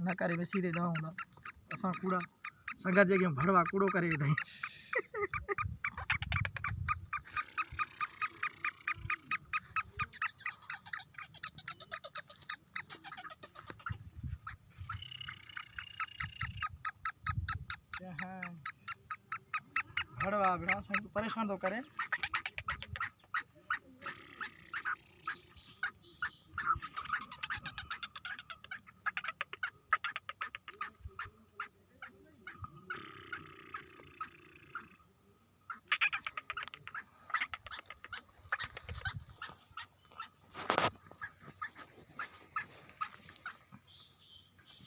न करे मैं सीधे जाऊँगा असा कूड़ा संगत जगह भड़वा कूड़ो करे दई भड़वा बिना परेशान तो करे।